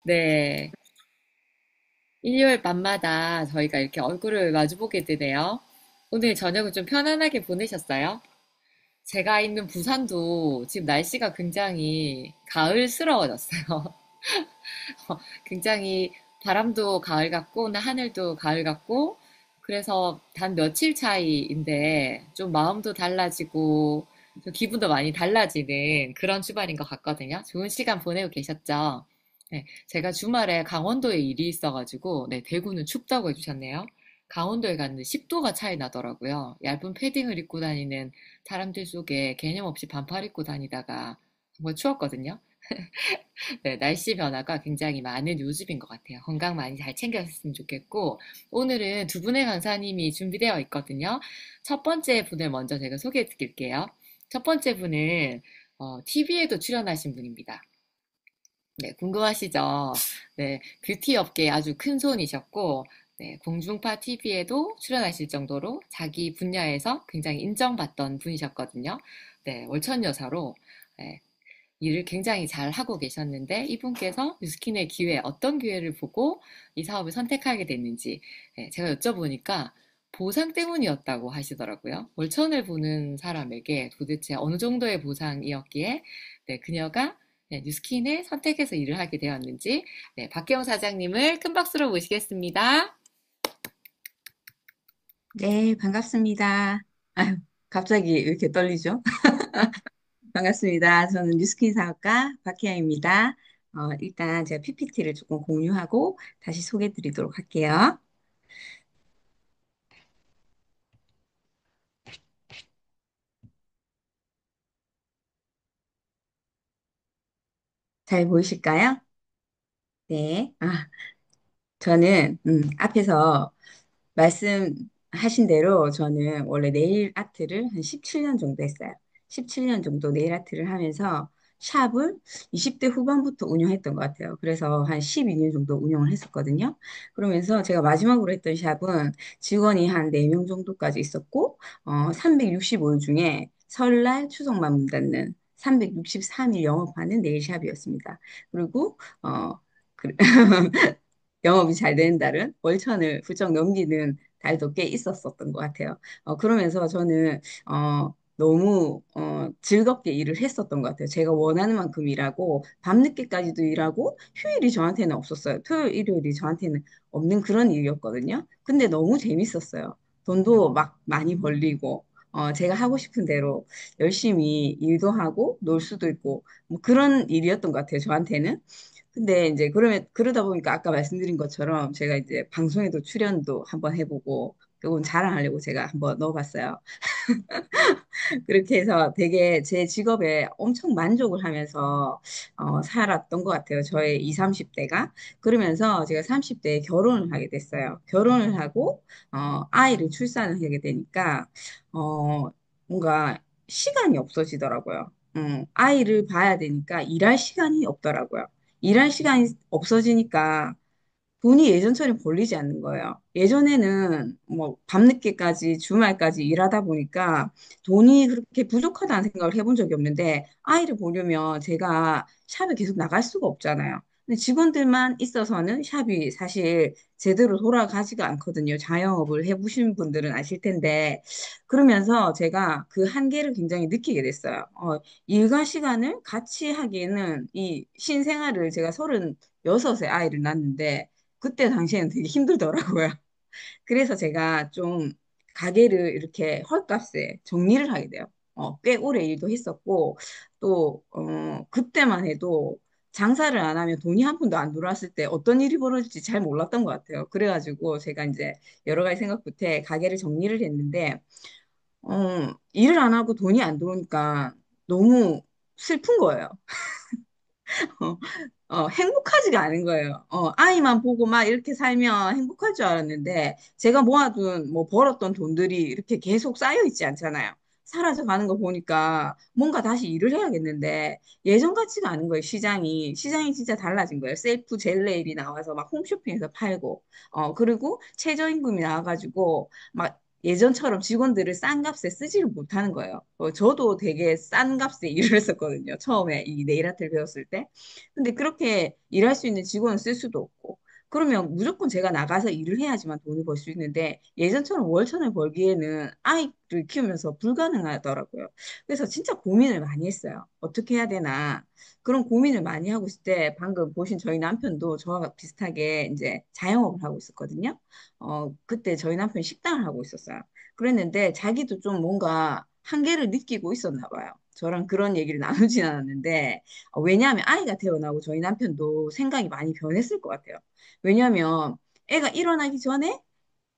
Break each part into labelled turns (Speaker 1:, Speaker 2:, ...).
Speaker 1: 네, 일요일 밤마다 저희가 이렇게 얼굴을 마주보게 되네요. 오늘 저녁은 좀 편안하게 보내셨어요? 제가 있는 부산도 지금 날씨가 굉장히 가을스러워졌어요. 굉장히 바람도 가을 같고, 하늘도 가을 같고, 그래서 단 며칠 차이인데 좀 마음도 달라지고, 좀 기분도 많이 달라지는 그런 주말인 것 같거든요. 좋은 시간 보내고 계셨죠? 네, 제가 주말에 강원도에 일이 있어가지고, 네, 대구는 춥다고 해주셨네요. 강원도에 갔는데 10도가 차이 나더라고요. 얇은 패딩을 입고 다니는 사람들 속에 개념 없이 반팔 입고 다니다가 정말 추웠거든요. 네, 날씨 변화가 굉장히 많은 요즘인 것 같아요. 건강 많이 잘 챙겼으면 좋겠고, 오늘은 두 분의 강사님이 준비되어 있거든요. 첫 번째 분을 먼저 제가 소개해 드릴게요. 첫 번째 분은 TV에도 출연하신 분입니다. 네, 궁금하시죠? 네, 뷰티 업계에 아주 큰 손이셨고, 네, 공중파 TV에도 출연하실 정도로 자기 분야에서 굉장히 인정받던 분이셨거든요. 네, 월천 여사로 네, 일을 굉장히 잘 하고 계셨는데 이분께서 뉴스킨의 기회, 어떤 기회를 보고 이 사업을 선택하게 됐는지 네, 제가 여쭤보니까 보상 때문이었다고 하시더라고요. 월천을 보는 사람에게 도대체 어느 정도의 보상이었기에 네, 그녀가 네, 뉴스킨을 선택해서 일을 하게 되었는지 네, 박혜영 사장님을 큰 박수로 모시겠습니다.
Speaker 2: 네, 반갑습니다. 아유, 갑자기 왜 이렇게 떨리죠? 반갑습니다. 저는 뉴스킨 사업가 박희영입니다. 일단 제가 PPT를 조금 공유하고 다시 소개해 드리도록 할게요. 잘 보이실까요? 네. 저는 앞에서 말씀하신 대로 저는 원래 네일 아트를 한 17년 정도 했어요. 17년 정도 네일 아트를 하면서 샵을 20대 후반부터 운영했던 것 같아요. 그래서 한 12년 정도 운영을 했었거든요. 그러면서 제가 마지막으로 했던 샵은 직원이 한 4명 정도까지 있었고, 365일 중에 설날, 추석만 문 닫는 363일 영업하는 네일샵이었습니다. 그리고, 그- 영업이 잘 되는 달은 월천을 훌쩍 넘기는 달도 꽤 있었었던 것 같아요. 그러면서 저는 너무 즐겁게 일을 했었던 것 같아요. 제가 원하는 만큼 일하고 밤늦게까지도 일하고 휴일이 저한테는 없었어요. 토요일, 일요일이 저한테는 없는 그런 일이었거든요. 근데 너무 재밌었어요. 돈도 막 많이 벌리고 제가 하고 싶은 대로 열심히 일도 하고 놀 수도 있고 뭐 그런 일이었던 것 같아요. 저한테는. 근데 이제 그러다 보니까 아까 말씀드린 것처럼 제가 이제 방송에도 출연도 한번 해보고 그건 자랑하려고 제가 한번 넣어봤어요. 그렇게 해서 되게 제 직업에 엄청 만족을 하면서 살았던 것 같아요. 저의 20, 30대가. 그러면서 제가 30대에 결혼을 하게 됐어요. 결혼을 하고 아이를 출산을 하게 되니까 뭔가 시간이 없어지더라고요. 아이를 봐야 되니까 일할 시간이 없더라고요. 일할 시간이 없어지니까 돈이 예전처럼 벌리지 않는 거예요. 예전에는 뭐 밤늦게까지 주말까지 일하다 보니까 돈이 그렇게 부족하다는 생각을 해본 적이 없는데 아이를 보려면 제가 샵에 계속 나갈 수가 없잖아요. 근데 직원들만 있어서는 샵이 사실 제대로 돌아가지가 않거든요. 자영업을 해보신 분들은 아실 텐데 그러면서 제가 그 한계를 굉장히 느끼게 됐어요. 일과 시간을 같이 하기에는 이 신생아를 제가 36에 아이를 낳는데 그때 당시에는 되게 힘들더라고요. 그래서 제가 좀 가게를 이렇게 헐값에 정리를 하게 돼요. 꽤 오래 일도 했었고, 또, 그때만 해도 장사를 안 하면 돈이 한 푼도 안 들어왔을 때 어떤 일이 벌어질지 잘 몰랐던 것 같아요. 그래가지고 제가 이제 여러 가지 생각 끝에 가게를 정리를 했는데, 일을 안 하고 돈이 안 들어오니까 너무 슬픈 거예요. 행복하지가 않은 거예요. 아이만 보고 막 이렇게 살면 행복할 줄 알았는데, 제가 모아둔, 뭐, 벌었던 돈들이 이렇게 계속 쌓여 있지 않잖아요. 사라져 가는 거 보니까 뭔가 다시 일을 해야겠는데, 예전 같지가 않은 거예요, 시장이. 시장이 진짜 달라진 거예요. 셀프 젤네일이 나와서 막 홈쇼핑에서 팔고, 그리고 최저임금이 나와가지고, 막 예전처럼 직원들을 싼 값에 쓰지를 못하는 거예요. 저도 되게 싼 값에 일을 했었거든요. 처음에 이 네일 아트를 배웠을 때. 근데 그렇게 일할 수 있는 직원을 쓸 수도 없고. 그러면 무조건 제가 나가서 일을 해야지만 돈을 벌 수 있는데 예전처럼 월천을 벌기에는 아이를 키우면서 불가능하더라고요. 그래서 진짜 고민을 많이 했어요. 어떻게 해야 되나. 그런 고민을 많이 하고 있을 때 방금 보신 저희 남편도 저와 비슷하게 이제 자영업을 하고 있었거든요. 그때 저희 남편이 식당을 하고 있었어요. 그랬는데 자기도 좀 뭔가 한계를 느끼고 있었나 봐요. 저랑 그런 얘기를 나누진 않았는데, 왜냐하면 아이가 태어나고 저희 남편도 생각이 많이 변했을 것 같아요. 왜냐하면 애가 일어나기 전에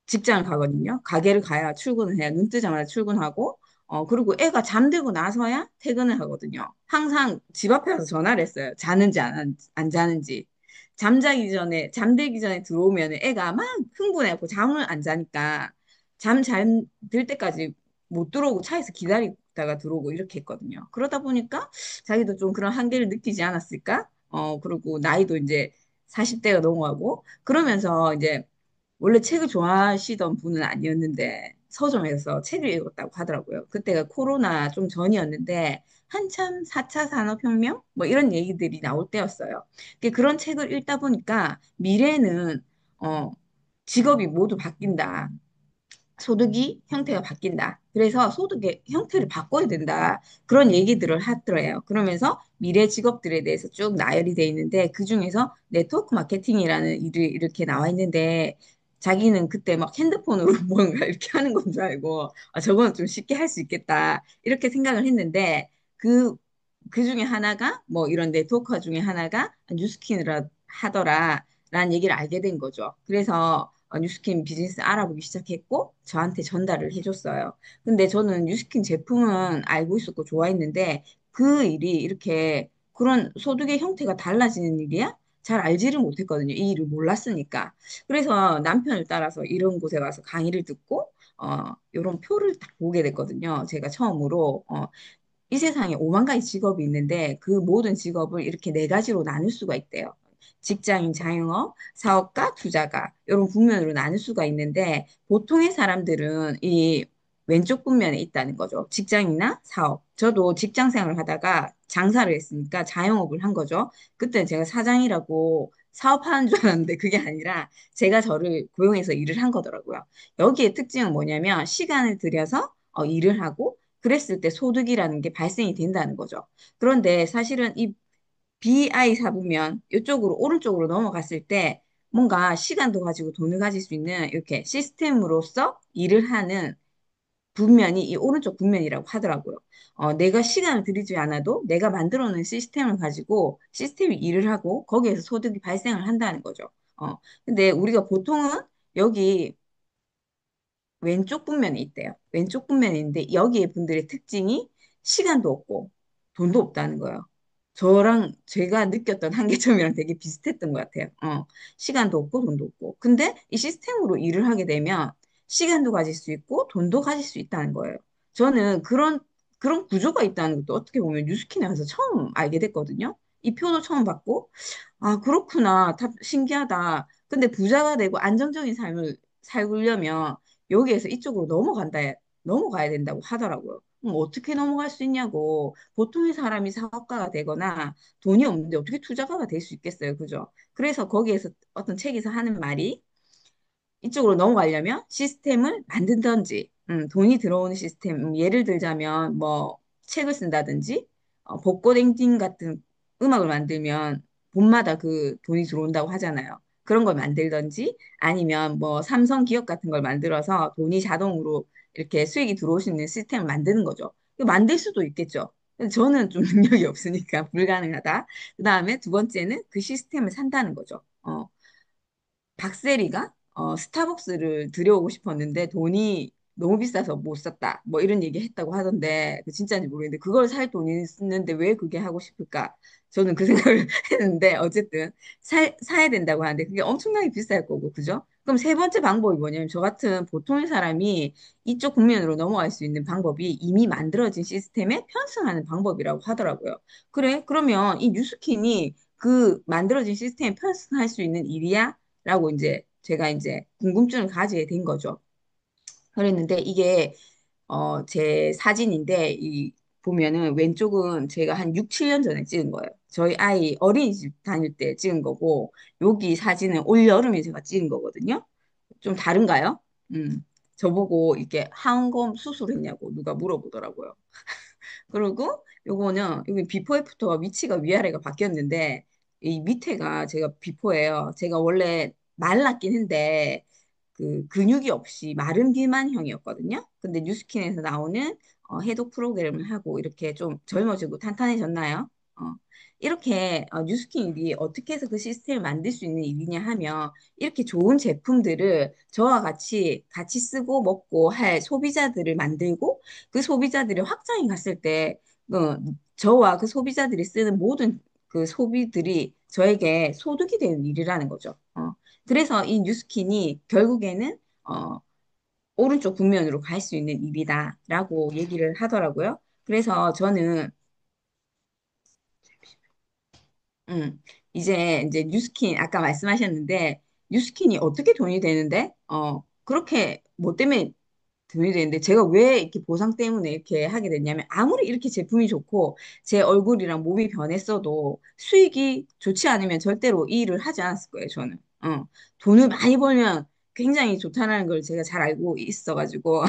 Speaker 2: 직장을 가거든요. 가게를 가야 출근을 해야 눈 뜨자마자 출근하고, 그리고 애가 잠들고 나서야 퇴근을 하거든요. 항상 집 앞에 와서 전화를 했어요. 자는지 안 자는지. 잠들기 전에 들어오면 애가 막 흥분해갖고 잠을 안 자니까 잠 잘 들 때까지 못 들어오고 차에서 기다리다가 들어오고 이렇게 했거든요. 그러다 보니까 자기도 좀 그런 한계를 느끼지 않았을까? 그리고 나이도 이제 40대가 넘어가고, 그러면서 이제 원래 책을 좋아하시던 분은 아니었는데 서점에서 책을 읽었다고 하더라고요. 그때가 코로나 좀 전이었는데 한참 4차 산업혁명 뭐 이런 얘기들이 나올 때였어요. 그런 책을 읽다 보니까 미래는 어, 직업이 모두 바뀐다. 소득이 형태가 바뀐다. 그래서 소득의 형태를 바꿔야 된다. 그런 얘기들을 하더래요. 그러면서 미래 직업들에 대해서 쭉 나열이 돼 있는데 그중에서 네트워크 마케팅이라는 일이 이렇게 나와 있는데 자기는 그때 막 핸드폰으로 뭔가 이렇게 하는 건 줄 알고 저거는 좀 쉽게 할 수 있겠다. 이렇게 생각을 했는데 그 중에 하나가 뭐 이런 네트워크 중에 하나가 뉴스킨이라 하더라. 라는 얘기를 알게 된 거죠. 그래서 뉴스킨 비즈니스 알아보기 시작했고 저한테 전달을 해줬어요. 근데 저는 뉴스킨 제품은 알고 있었고 좋아했는데 그 일이 이렇게 그런 소득의 형태가 달라지는 일이야? 잘 알지를 못했거든요. 이 일을 몰랐으니까. 그래서 남편을 따라서 이런 곳에 와서 강의를 듣고 이런 표를 딱 보게 됐거든요. 제가 처음으로 이 세상에 5만 가지 직업이 있는데 그 모든 직업을 이렇게 네 가지로 나눌 수가 있대요. 직장인, 자영업, 사업가, 투자가 이런 국면으로 나눌 수가 있는데 보통의 사람들은 이 왼쪽 국면에 있다는 거죠. 직장이나 사업. 저도 직장 생활을 하다가 장사를 했으니까 자영업을 한 거죠. 그때 제가 사장이라고 사업하는 줄 알았는데 그게 아니라 제가 저를 고용해서 일을 한 거더라고요. 여기에 특징은 뭐냐면 시간을 들여서 일을 하고 그랬을 때 소득이라는 게 발생이 된다는 거죠. 그런데 사실은 이 BI 사부면 이쪽으로 오른쪽으로 넘어갔을 때 뭔가 시간도 가지고 돈을 가질 수 있는 이렇게 시스템으로서 일을 하는 분면이 이 오른쪽 분면이라고 하더라고요. 내가 시간을 들이지 않아도 내가 만들어 놓은 시스템을 가지고 시스템이 일을 하고 거기에서 소득이 발생을 한다는 거죠. 근데 우리가 보통은 여기 왼쪽 분면에 있대요. 왼쪽 분면에 있는데 여기에 분들의 특징이 시간도 없고 돈도 없다는 거예요. 저랑 제가 느꼈던 한계점이랑 되게 비슷했던 것 같아요. 시간도 없고 돈도 없고. 근데 이 시스템으로 일을 하게 되면 시간도 가질 수 있고 돈도 가질 수 있다는 거예요. 저는 그런 구조가 있다는 것도 어떻게 보면 뉴스킨에 가서 처음 알게 됐거든요. 이 표도 처음 봤고, 아, 그렇구나. 신기하다. 근데 부자가 되고 안정적인 삶을 살려면 여기에서 이쪽으로 넘어가야 된다고 하더라고요. 그럼 어떻게 넘어갈 수 있냐고. 보통의 사람이 사업가가 되거나 돈이 없는데 어떻게 투자가가 될 수 있겠어요. 그죠? 그래서 거기에서 어떤 책에서 하는 말이 이쪽으로 넘어가려면 시스템을 만든다든지, 돈이 들어오는 시스템, 예를 들자면 뭐 책을 쓴다든지, 벚꽃 엔딩 같은 음악을 만들면 봄마다 그 돈이 들어온다고 하잖아요. 그런 걸 만들든지 아니면 뭐 삼성 기업 같은 걸 만들어서 돈이 자동으로 이렇게 수익이 들어올 수 있는 시스템을 만드는 거죠. 만들 수도 있겠죠. 근데 저는 좀 능력이 없으니까 불가능하다. 그 다음에 두 번째는 그 시스템을 산다는 거죠. 박세리가 스타벅스를 들여오고 싶었는데 돈이 너무 비싸서 못 샀다. 뭐 이런 얘기 했다고 하던데 그 진짜인지 모르겠는데 그걸 살 돈이 있는데 왜 그게 하고 싶을까? 저는 그 생각을 했는데 어쨌든 사야 된다고 하는데 그게 엄청나게 비쌀 거고 그죠? 그럼 세 번째 방법이 뭐냐면 저 같은 보통의 사람이 이쪽 국면으로 넘어갈 수 있는 방법이 이미 만들어진 시스템에 편승하는 방법이라고 하더라고요. 그래? 그러면 이 뉴스킨이 그 만들어진 시스템에 편승할 수 있는 일이야? 라고 이제 제가 이제 궁금증을 가지게 된 거죠. 그랬는데 이게 제 사진인데 이 보면은 왼쪽은 제가 한 6, 7년 전에 찍은 거예요. 저희 아이 어린이집 다닐 때 찍은 거고 여기 사진은 올 여름에 제가 찍은 거거든요. 좀 다른가요? 음. 저보고 이렇게 항검 수술했냐고 누가 물어보더라고요. 그리고 요거는 여기 비포 애프터가 위치가 위아래가 바뀌었는데 이 밑에가 제가 비포예요. 제가 원래 말랐긴 한데 그 근육이 없이 마른 비만형이었거든요. 근데 뉴스킨에서 나오는 해독 프로그램을 하고 이렇게 좀 젊어지고 탄탄해졌나요? 어, 이렇게 뉴스킨 일이 어떻게 해서 그 시스템을 만들 수 있는 일이냐 하면 이렇게 좋은 제품들을 저와 같이 쓰고 먹고 할 소비자들을 만들고 그 소비자들이 확장이 갔을 때 어, 저와 그 소비자들이 쓰는 모든 그 소비들이 저에게 소득이 되는 일이라는 거죠. 그래서 이 뉴스킨이 결국에는 오른쪽 국면으로 갈 수 있는 일이다라고 얘기를 하더라고요. 그래서 저는 이제 뉴스킨 아까 말씀하셨는데 뉴스킨이 어떻게 돈이 되는데 그렇게 뭐 때문에 돈이 되는데 제가 왜 이렇게 보상 때문에 이렇게 하게 됐냐면 아무리 이렇게 제품이 좋고 제 얼굴이랑 몸이 변했어도 수익이 좋지 않으면 절대로 이 일을 하지 않았을 거예요, 저는. 돈을 많이 벌면 굉장히 좋다는 걸 제가 잘 알고 있어가지고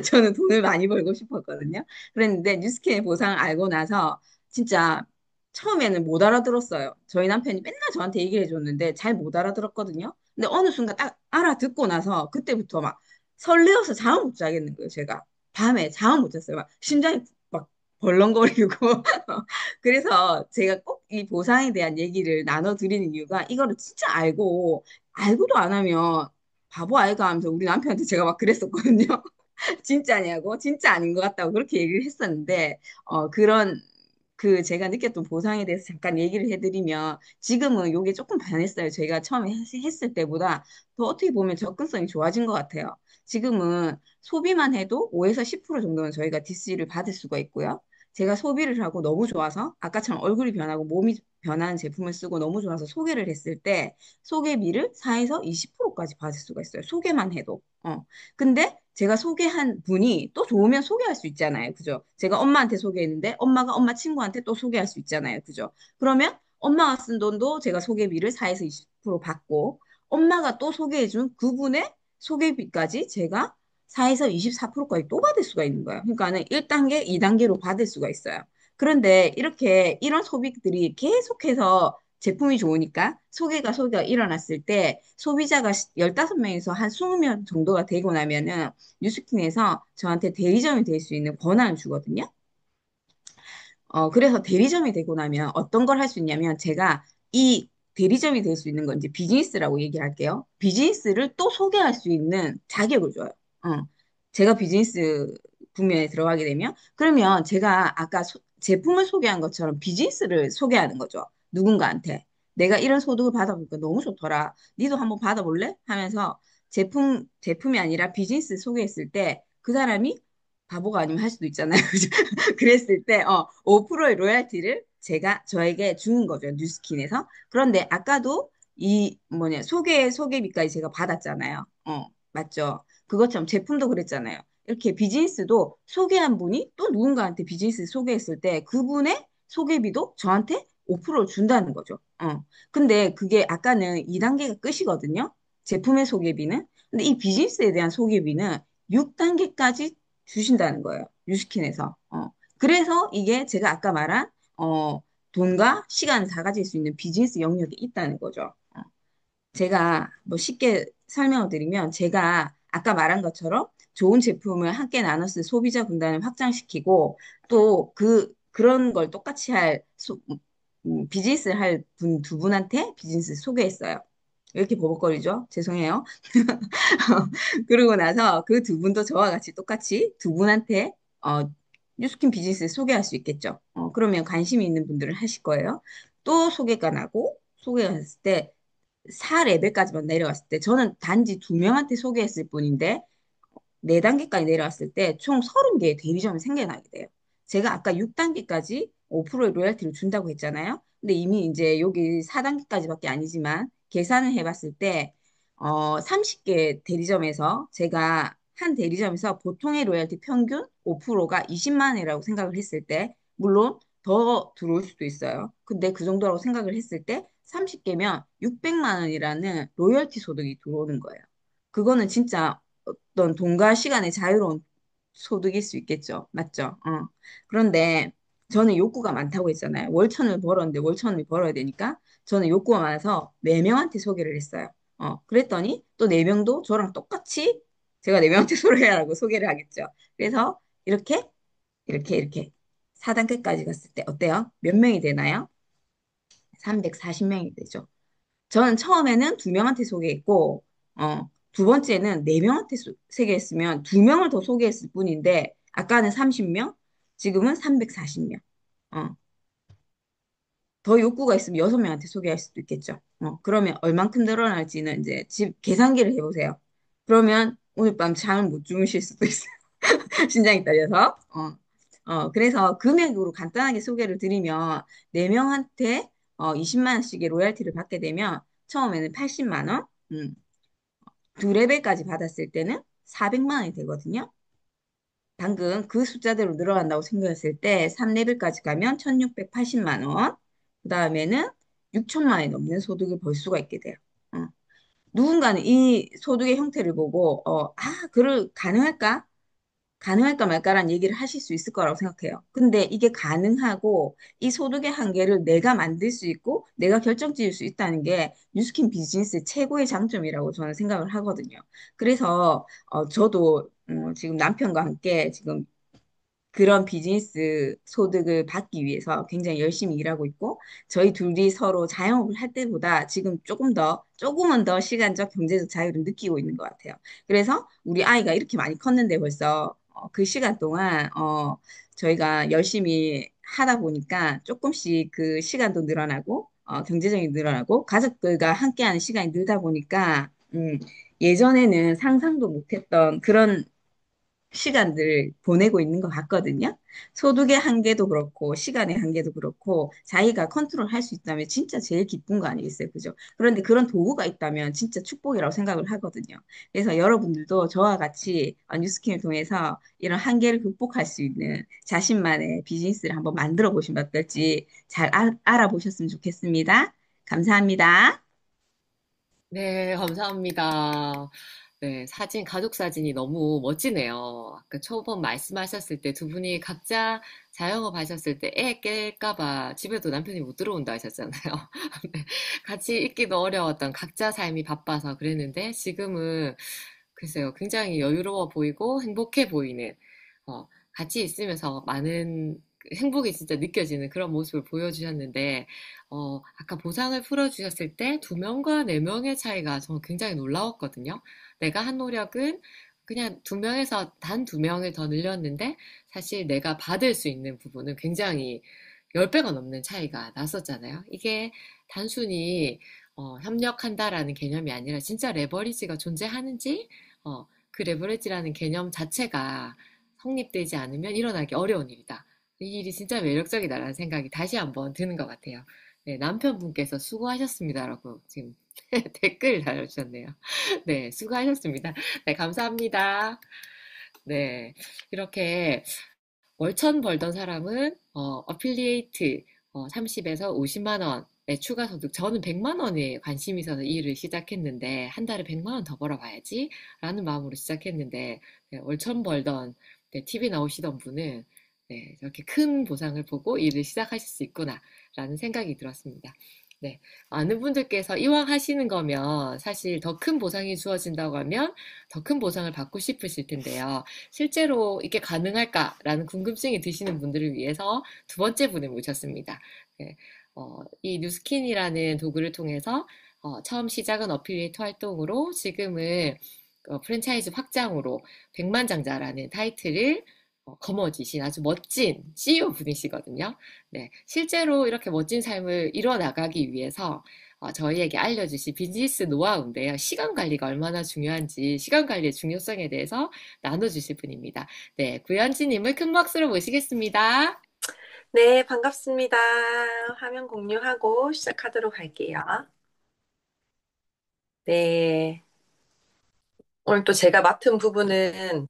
Speaker 2: 저는 돈을 많이 벌고 싶었거든요. 그랬는데 뉴스킨의 보상을 알고 나서 진짜 처음에는 못 알아들었어요. 저희 남편이 맨날 저한테 얘기를 해줬는데 잘 못 알아들었거든요. 근데 어느 순간 딱 알아듣고 나서 그때부터 막 설레어서 잠을 못 자겠는 거예요, 제가. 밤에 잠을 못 잤어요. 막 심장이 막 벌렁거리고. 그래서 제가 꼭 이 보상에 대한 얘기를 나눠드리는 이유가 이거를 진짜 알고도 안 하면 바보 아이가 하면서 우리 남편한테 제가 막 그랬었거든요. 진짜냐고, 진짜 아닌 것 같다고 그렇게 얘기를 했었는데, 그런, 그 제가 느꼈던 보상에 대해서 잠깐 얘기를 해드리면, 지금은 요게 조금 변했어요. 제가 처음에 했을 때보다 더 어떻게 보면 접근성이 좋아진 것 같아요. 지금은 소비만 해도 5에서 10% 정도는 저희가 DC를 받을 수가 있고요. 제가 소비를 하고 너무 좋아서, 아까처럼 얼굴이 변하고 몸이 변하는 제품을 쓰고 너무 좋아서 소개를 했을 때, 소개비를 4에서 20%까지 받을 수가 있어요. 소개만 해도. 근데 제가 소개한 분이 또 좋으면 소개할 수 있잖아요. 그죠? 제가 엄마한테 소개했는데 엄마가 엄마 친구한테 또 소개할 수 있잖아요. 그죠? 그러면 엄마가 쓴 돈도 제가 소개비를 4에서 20% 받고 엄마가 또 소개해준 그분의 소개비까지 제가 4에서 24%까지 또 받을 수가 있는 거예요. 그러니까는 1단계, 2단계로 받을 수가 있어요. 그런데 이렇게 이런 소비들이 계속해서 제품이 좋으니까 소개가 일어났을 때 소비자가 15명에서 한 20명 정도가 되고 나면은 뉴스킨에서 저한테 대리점이 될 수 있는 권한을 주거든요. 그래서 대리점이 되고 나면 어떤 걸 할 수 있냐면 제가 이 대리점이 될 수 있는 건 이제 비즈니스라고 얘기할게요. 비즈니스를 또 소개할 수 있는 자격을 줘요. 제가 비즈니스 국면에 들어가게 되면 그러면 제가 아까 제품을 소개한 것처럼 비즈니스를 소개하는 거죠. 누군가한테. 내가 이런 소득을 받아보니까 너무 좋더라. 니도 한번 받아볼래? 하면서 제품이 아니라 비즈니스 소개했을 때 그 사람이 바보가 아니면 할 수도 있잖아요. 그랬을 때 5%의 로얄티를 제가 저에게 주는 거죠. 뉴스킨에서. 그런데 아까도 이 뭐냐 소개비까지 제가 받았잖아요. 맞죠? 그것처럼 제품도 그랬잖아요. 이렇게 비즈니스도 소개한 분이 또 누군가한테 비즈니스 소개했을 때 그분의 소개비도 저한테 5%를 준다는 거죠. 근데 그게 아까는 2단계가 끝이거든요. 제품의 소개비는. 근데 이 비즈니스에 대한 소개비는 6단계까지 주신다는 거예요. 뉴스킨에서. 그래서 이게 제가 아까 말한 돈과 시간을 다 가질 수 있는 비즈니스 영역이 있다는 거죠. 제가 뭐 쉽게 설명을 드리면 제가 아까 말한 것처럼 좋은 제품을 함께 나눠서 소비자 군단을 확장시키고 또 그런 걸 똑같이 할 비즈니스를 할 분 두 분한테 비즈니스 소개했어요. 이렇게 버벅거리죠? 죄송해요. 그러고 나서 그 두 분도 저와 같이 똑같이 두 분한테 뉴스킨 비즈니스 소개할 수 있겠죠. 그러면 관심이 있는 분들은 하실 거예요. 또 소개가 나고 소개가 됐을 때 4레벨까지만 내려갔을 때 저는 단지 두 명한테 소개했을 뿐인데 4단계까지 내려왔을 때 총 30개의 대리점이 생겨나게 돼요. 제가 아까 6단계까지 5%의 로열티를 준다고 했잖아요. 근데 이미 이제 여기 4단계까지밖에 아니지만 계산을 해봤을 때 30개 대리점에서 제가 한 대리점에서 보통의 로열티 평균 5%가 20만 원이라고 생각을 했을 때, 물론 더 들어올 수도 있어요. 근데 그 정도라고 생각을 했을 때 30개면 600만 원이라는 로열티 소득이 들어오는 거예요. 그거는 진짜 어떤 돈과 시간의 자유로운 소득일 수 있겠죠. 맞죠? 그런데 저는 욕구가 많다고 했잖아요. 월천을 벌었는데 월천을 벌어야 되니까 저는 욕구가 많아서 네명한테 소개를 했어요. 그랬더니 또 네명도 저랑 똑같이 제가 네명한테 소개하라고 소개를 하겠죠. 그래서 이렇게 4단계까지 갔을 때 어때요? 몇 명이 되나요? 340명이 되죠. 저는 처음에는 2명한테 소개했고, 두 번째는 4명한테 소개했으면 2명을 더 소개했을 뿐인데, 아까는 30명, 지금은 340명. 어, 더 욕구가 있으면 6명한테 소개할 수도 있겠죠. 그러면 얼만큼 늘어날지는 이제 집 계산기를 해보세요. 그러면 오늘 밤 잠을 못 주무실 수도 있어요. 심장이 떨려서. 그래서 금액으로 간단하게 소개를 드리면, 4명한테 20만 원씩의 로얄티를 받게 되면, 처음에는 80만 원, 두 레벨까지 받았을 때는 400만 원이 되거든요. 방금 그 숫자대로 늘어난다고 생각했을 때 3레벨까지 가면 1680만 원, 그 다음에는 6천만 원이 넘는 소득을 벌 수가 있게 돼요. 어. 누군가는 이 소득의 형태를 보고, 가능할까? 가능할까 말까라는 얘기를 하실 수 있을 거라고 생각해요. 근데 이게 가능하고 이 소득의 한계를 내가 만들 수 있고 내가 결정지을 수 있다는 게 뉴스킨 비즈니스의 최고의 장점이라고 저는 생각을 하거든요. 그래서 저도 지금 남편과 함께 지금 그런 비즈니스 소득을 받기 위해서 굉장히 열심히 일하고 있고, 저희 둘이 서로 자영업을 할 때보다 지금 조금은 더 시간적, 경제적 자유를 느끼고 있는 것 같아요. 그래서 우리 아이가 이렇게 많이 컸는데 벌써 그 시간 동안 저희가 열심히 하다 보니까 조금씩 그 시간도 늘어나고, 경제적인 늘어나고, 가족들과 함께하는 시간이 늘다 보니까, 예전에는 상상도 못했던 그런 시간들 보내고 있는 것 같거든요. 소득의 한계도 그렇고, 시간의 한계도 그렇고, 자기가 컨트롤할 수 있다면 진짜 제일 기쁜 거 아니겠어요? 그죠? 그런데 그런 도구가 있다면 진짜 축복이라고 생각을 하거든요. 그래서 여러분들도 저와 같이 뉴스킨을 통해서 이런 한계를 극복할 수 있는 자신만의 비즈니스를 한번 만들어 보시면 어떨지 잘 알아보셨으면 좋겠습니다. 감사합니다.
Speaker 1: 네, 감사합니다. 네, 가족 사진이 너무 멋지네요. 아까 초반 말씀하셨을 때 두 분이 각자 자영업 하셨을 때 애 깰까봐 집에도 남편이 못 들어온다 하셨잖아요. 네, 같이 있기도 어려웠던 각자 삶이 바빠서 그랬는데 지금은 글쎄요, 굉장히 여유로워 보이고 행복해 보이는, 같이 있으면서 많은 행복이 진짜 느껴지는 그런 모습을 보여주셨는데, 아까 보상을 풀어주셨을 때 두 명과 네 명의 차이가 저는 굉장히 놀라웠거든요. 내가 한 노력은 그냥 두 명에서 단 두 명을 더 늘렸는데, 사실 내가 받을 수 있는 부분은 굉장히 10배가 넘는 차이가 났었잖아요. 이게 단순히 협력한다라는 개념이 아니라 진짜 레버리지가 존재하는지, 그 레버리지라는 개념 자체가 성립되지 않으면 일어나기 어려운 일이다. 이 일이 진짜 매력적이다라는 생각이 다시 한번 드는 것 같아요. 네, 남편분께서 수고하셨습니다라고 지금 댓글 달아주셨네요. 네, 수고하셨습니다. 네, 감사합니다. 네, 이렇게 월천 벌던 사람은 어필리에이트 30에서 50만 원의 추가 소득, 저는 100만 원에 관심이 있어서 이 일을 시작했는데 한 달에 100만 원 더 벌어봐야지 라는 마음으로 시작했는데, 네, 월천 벌던, 네, TV 나오시던 분은, 네, 저렇게 큰 보상을 보고 일을 시작하실 수 있구나 라는 생각이 들었습니다. 네, 많은 분들께서 이왕 하시는 거면 사실 더 큰 보상이 주어진다고 하면 더 큰 보상을 받고 싶으실 텐데요. 실제로 이게 가능할까라는 궁금증이 드시는 분들을 위해서 두 번째 분을 모셨습니다. 네, 이 뉴스킨이라는 도구를 통해서 처음 시작은 어필리에이트 활동으로 지금은 프랜차이즈 확장으로 백만장자라는 타이틀을 거머쥐신 아주 멋진 CEO 분이시거든요. 네, 실제로 이렇게 멋진 삶을 이뤄나가기 위해서 저희에게 알려주신 비즈니스 노하우인데요. 시간 관리가 얼마나 중요한지, 시간 관리의 중요성에 대해서 나눠주실 분입니다. 네, 구현지님을 큰 박수로 모시겠습니다.
Speaker 3: 네, 반갑습니다. 화면 공유하고 시작하도록 할게요. 네, 오늘 또 제가 맡은 부분은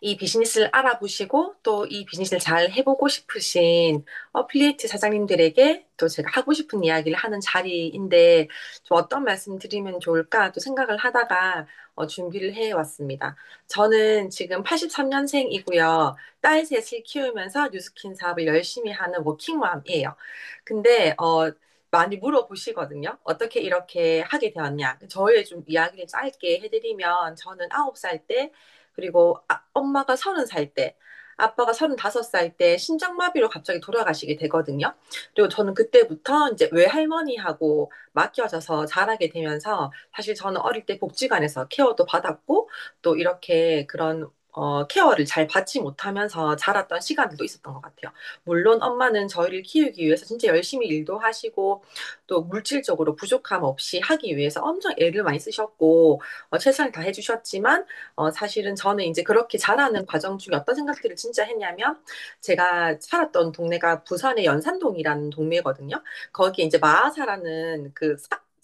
Speaker 3: 이 비즈니스를 알아보시고 또 이 비즈니스를 잘 해보고 싶으신 어플리에이트 사장님들에게 또 제가 하고 싶은 이야기를 하는 자리인데 좀 어떤 말씀 드리면 좋을까 또 생각을 하다가 준비를 해왔습니다. 저는 지금 83년생이고요. 딸 셋을 키우면서 뉴스킨 사업을 열심히 하는 워킹맘이에요. 근데 많이 물어보시거든요. 어떻게 이렇게 하게 되었냐. 저의 좀 이야기를 짧게 해드리면 저는 9살 때 그리고 엄마가 30살 때, 아빠가 35살 때 심장마비로 갑자기 돌아가시게 되거든요. 그리고 저는 그때부터 이제 외할머니하고 맡겨져서 자라게 되면서 사실 저는 어릴 때 복지관에서 케어도 받았고 또 이렇게 그런 케어를 잘 받지 못하면서 자랐던 시간들도 있었던 것 같아요. 물론 엄마는 저희를 키우기 위해서 진짜 열심히 일도 하시고 또 물질적으로 부족함 없이 하기 위해서 엄청 애를 많이 쓰셨고 최선을 다해 주셨지만 사실은 저는 이제 그렇게 자라는 과정 중에 어떤 생각들을 진짜 했냐면 제가 살았던 동네가 부산의 연산동이라는 동네거든요. 거기에 이제 마하사라는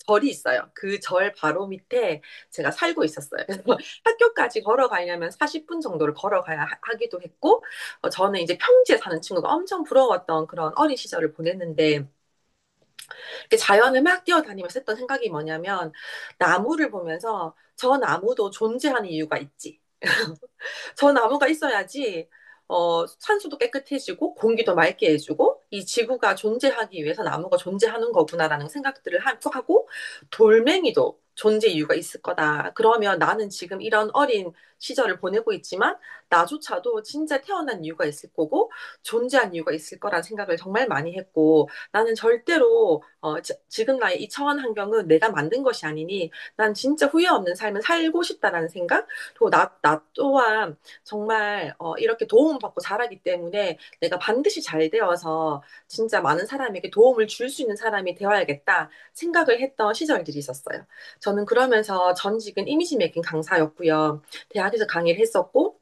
Speaker 3: 절이 있어요. 그 절 바로 밑에 제가 살고 있었어요. 그래서 학교까지 걸어가려면 40분 정도를 걸어가야 하기도 했고, 저는 이제 평지에 사는 친구가 엄청 부러웠던 그런 어린 시절을 보냈는데, 이렇게 자연을 막 뛰어다니면서 했던 생각이 뭐냐면, 나무를 보면서 저 나무도 존재하는 이유가 있지. 저 나무가 있어야지 산소도 깨끗해지고 공기도 맑게 해주고 이 지구가 존재하기 위해서 나무가 존재하는 거구나라는 생각들을 하고 돌멩이도 존재 이유가 있을 거다. 그러면 나는 지금 이런 어린 시절을 보내고 있지만 나조차도 진짜 태어난 이유가 있을 거고 존재한 이유가 있을 거라는 생각을 정말 많이 했고 나는 절대로 지금 나의 이 처한 환경은 내가 만든 것이 아니니 난 진짜 후회 없는 삶을 살고 싶다라는 생각 그리고 나 또한 정말 이렇게 도움받고 자라기 때문에 내가 반드시 잘 되어서 진짜 많은 사람에게 도움을 줄 수 있는 사람이 되어야겠다 생각을 했던 시절들이 있었어요. 저는 그러면서 전직은 이미지 메이킹 강사였고요. 대학에서 강의를 했었고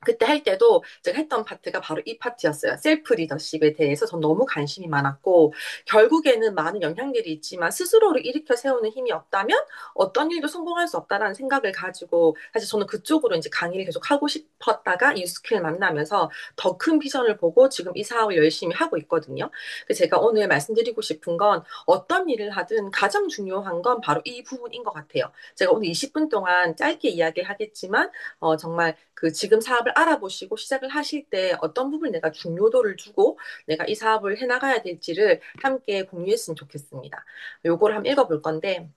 Speaker 3: 그때 할 때도 제가 했던 파트가 바로 이 파트였어요. 셀프 리더십에 대해서 전 너무 관심이 많았고, 결국에는 많은 영향들이 있지만 스스로를 일으켜 세우는 힘이 없다면 어떤 일도 성공할 수 없다라는 생각을 가지고, 사실 저는 그쪽으로 이제 강의를 계속 하고 싶었다가 이스킬을 만나면서 더 큰 비전을 보고 지금 이 사업을 열심히 하고 있거든요. 그래서 제가 오늘 말씀드리고 싶은 건 어떤 일을 하든 가장 중요한 건 바로 이 부분인 것 같아요. 제가 오늘 20분 동안 짧게 이야기를 하겠지만, 정말 그 지금 사업을 알아보시고 시작을 하실 때 어떤 부분 내가 중요도를 두고 내가 이 사업을 해나가야 될지를 함께 공유했으면 좋겠습니다. 요거를 한번 읽어볼 건데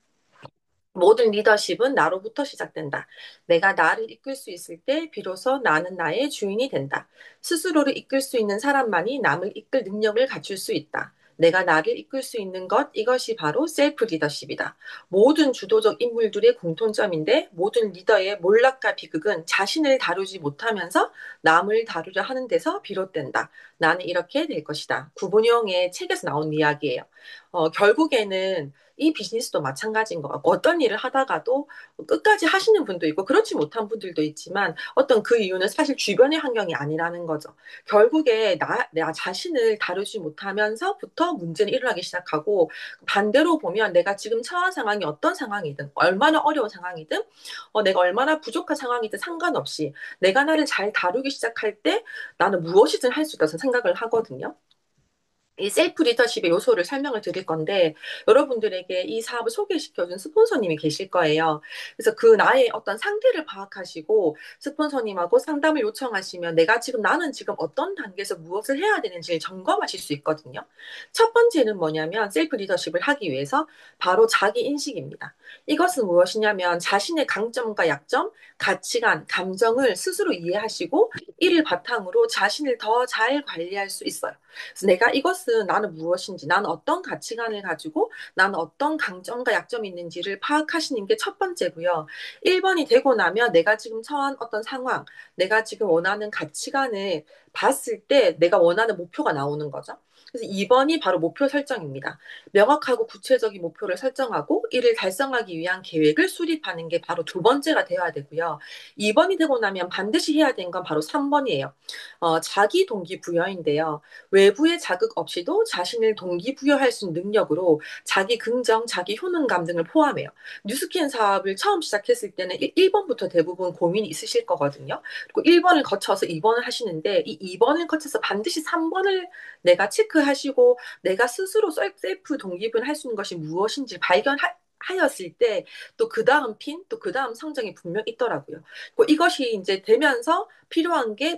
Speaker 3: 모든 리더십은 나로부터 시작된다. 내가 나를 이끌 수 있을 때 비로소 나는 나의 주인이 된다. 스스로를 이끌 수 있는 사람만이 남을 이끌 능력을 갖출 수 있다. 내가 나를 이끌 수 있는 것, 이것이 바로 셀프 리더십이다. 모든 주도적 인물들의 공통점인데 모든 리더의 몰락과 비극은 자신을 다루지 못하면서 남을 다루려 하는 데서 비롯된다. 나는 이렇게 될 것이다. 구본영의 책에서 나온 이야기예요. 결국에는 이 비즈니스도 마찬가지인 것 같고 어떤 일을 하다가도 끝까지 하시는 분도 있고 그렇지 못한 분들도 있지만 어떤 그 이유는 사실 주변의 환경이 아니라는 거죠. 결국에 나 자신을 다루지 못하면서부터 문제는 일어나기 시작하고 반대로 보면 내가 지금 처한 상황이 어떤 상황이든 얼마나 어려운 상황이든 내가 얼마나 부족한 상황이든 상관없이 내가 나를 잘 다루기 시작할 때 나는 무엇이든 할 수 있다고 생각을 하거든요. 이 셀프 리더십의 요소를 설명을 드릴 건데 여러분들에게 이 사업을 소개시켜준 스폰서님이 계실 거예요. 그래서 그 나의 어떤 상태를 파악하시고 스폰서님하고 상담을 요청하시면 내가 지금 나는 지금 어떤 단계에서 무엇을 해야 되는지 점검하실 수 있거든요. 첫 번째는 뭐냐면 셀프 리더십을 하기 위해서 바로 자기 인식입니다. 이것은 무엇이냐면 자신의 강점과 약점, 가치관, 감정을 스스로 이해하시고 이를 바탕으로 자신을 더 잘 관리할 수 있어요. 그래서 내가 이것은 나는 무엇인지, 나는 어떤 가치관을 가지고, 나는 어떤 강점과 약점이 있는지를 파악하시는 게 첫 번째고요. 1번이 되고 나면 내가 지금 처한 어떤 상황, 내가 지금 원하는 가치관을 봤을 때 내가 원하는 목표가 나오는 거죠. 그래서 2번이 바로 목표 설정입니다. 명확하고 구체적인 목표를 설정하고 이를 달성하기 위한 계획을 수립하는 게 바로 두 번째가 되어야 되고요. 2번이 되고 나면 반드시 해야 되는 건 바로 3번이에요. 자기 동기부여인데요. 외부의 자극 없이도 자신을 동기부여할 수 있는 능력으로 자기 긍정, 자기 효능감 등을 포함해요. 뉴스킨 사업을 처음 시작했을 때는 1번부터 대부분 고민이 있으실 거거든요. 그리고 1번을 거쳐서 2번을 하시는데 이 2번을 거쳐서 반드시 3번을 내가 체크하시고 내가 스스로 셀프 동기부여를 할 수 있는 것이 무엇인지 발견하였을 때 또 그 다음 핀, 또 그 다음 성장이 분명 있더라고요. 이것이 이제 되면서